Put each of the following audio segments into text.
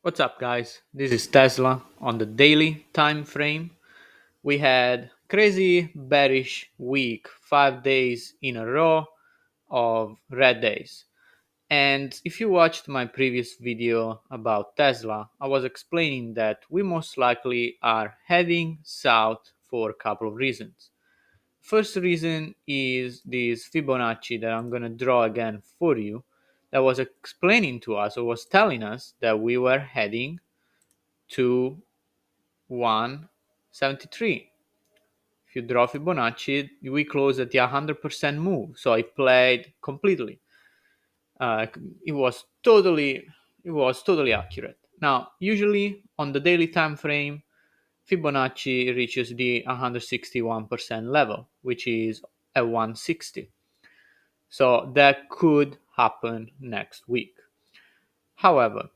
What's up, guys? This is Tesla on the daily time frame. We had crazy bearish week, 5 days in a row of red days. And if you watched my previous video about Tesla, I was explaining that we most likely are heading south for a couple of reasons. First reason is this Fibonacci that I'm going to draw again for you that was explaining to us or was telling us that we were heading to 173. If you draw Fibonacci, we close at the 100% move. So I played completely. Uh, it was totally it was totally accurate. Now, usually on the daily time frame, Fibonacci reaches the 161% level, which is at 160. So that could happen next week. However,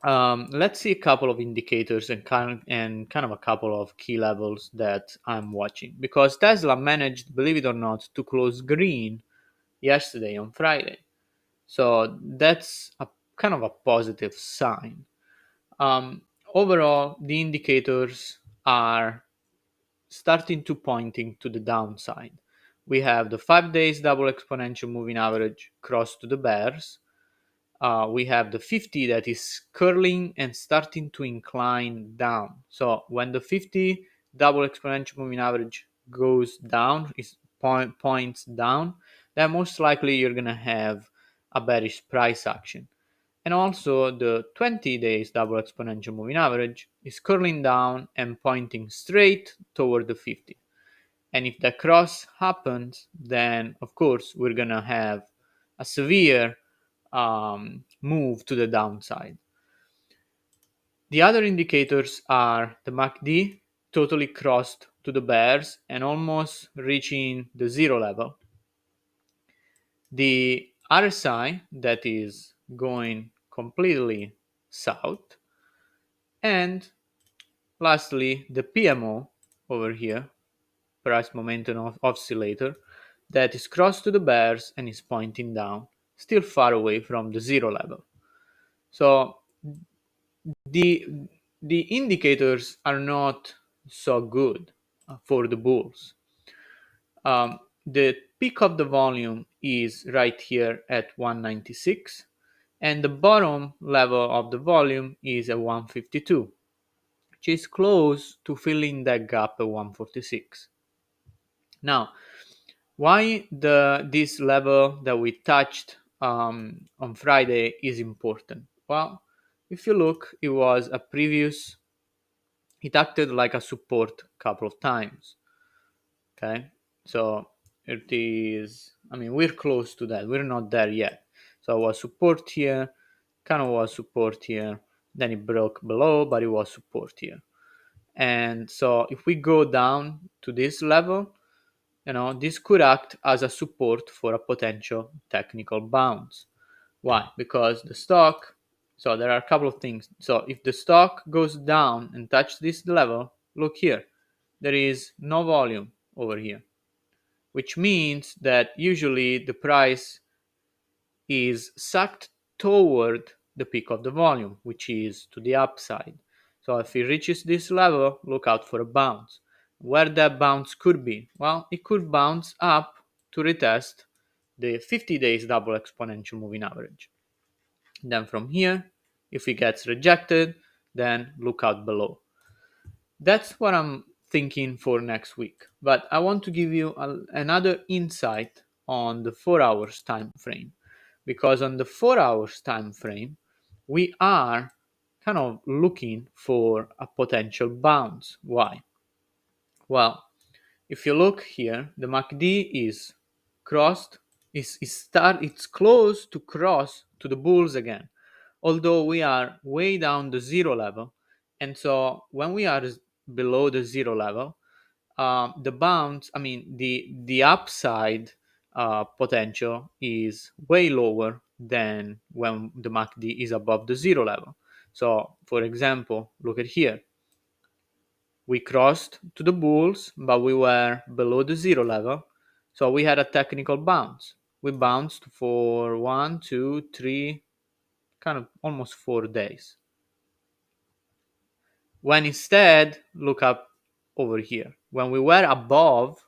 let's see a couple of indicators and kind of a couple of key levels that I'm watching because Tesla managed, believe it or not, to close green yesterday on Friday. So that's a kind of a positive sign. Um, Overall, the indicators are starting to pointing to the downside. We have the 5 days double exponential moving average cross to the bears. We have the 50 that is curling and starting to incline down. So when the 50 double exponential moving average goes down, is points down, then most likely you're gonna have a bearish price action. And also the 20 days double exponential moving average is curling down and pointing straight toward the 50. And if that cross happens, then of course we're gonna have a severe move to the downside. The other indicators are the MACD totally crossed to the bears and almost reaching the zero level. The RSI that is going completely south. And lastly, the PMO over here, price momentum oscillator, that is crossed to the bears and is pointing down, still far away from the zero level. So the the indicators are not so good for the bulls. The peak of the volume is right here at 196, and the bottom level of the volume is at 152, which is close to filling that gap at 146. Now, why this level that we touched on Friday is important? Well, if you look, it acted like a support a couple of times. Okay, so it is. I mean, we're close to that. We're not there yet. So it was support here, kind of was support here. Then it broke below, but it was support here. And so if we go down to this level, this could act as a support for a potential technical bounce. Why? Because the stock, so there are a couple of things. So if the stock goes down and touch this level, look here, there is no volume over here, which means that usually the price is sucked toward the peak of the volume, which is to the upside. So if it reaches this level, look out for a bounce. Where that bounce could be? Well, it could bounce up to retest the 50 days double exponential moving average. Then from here, if it gets rejected, then look out below. That's what I'm thinking for next week. But I want to give you another insight on the 4 hours time frame, because on the 4 hours time frame, we are kind of looking for a potential bounce. Why? Well, if you look here, the MACD is crossed, it's close to cross to the bulls again, although we are way down the zero level. And so when we are below the zero level, the bounce, I mean the upside potential is way lower than when the MACD is above the zero level. So for example, look at here, we crossed to the bulls, but we were below the zero level. So we had a technical bounce. We bounced for 1, 2, 3, kind of almost 4 days. When instead, look up over here, when we were above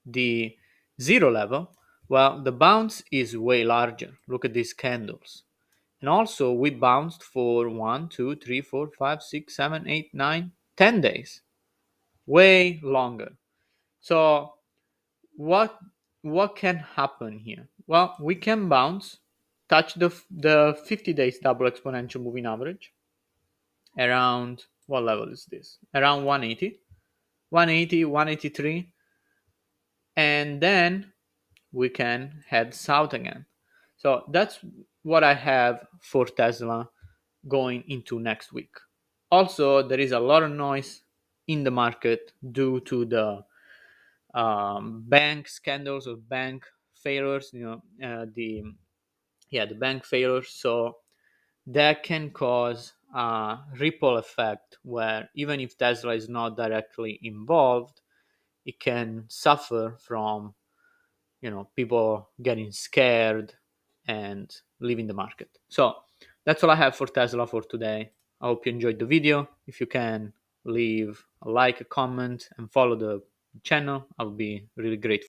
the zero level, well, the bounce is way larger. Look at these candles. And also, we bounced for 1, 2, 3, 4, 5, 6, 7, 8, 9, 10 days, way longer. So, what what can happen here? Well, we can bounce, touch the 50 days double exponential moving average around, what level is this? Around 180, 180, 183, and then we can head south again. So that's what I have for Tesla going into next week. Also, there is a lot of noise in the market due to the bank scandals or bank failures. The bank failures. So that can cause a ripple effect where even if Tesla is not directly involved, it can suffer from people getting scared and leaving the market. So that's all I have for Tesla for today. I hope you enjoyed the video. If you can, leave a like, a comment, and follow the channel. I'll be really grateful.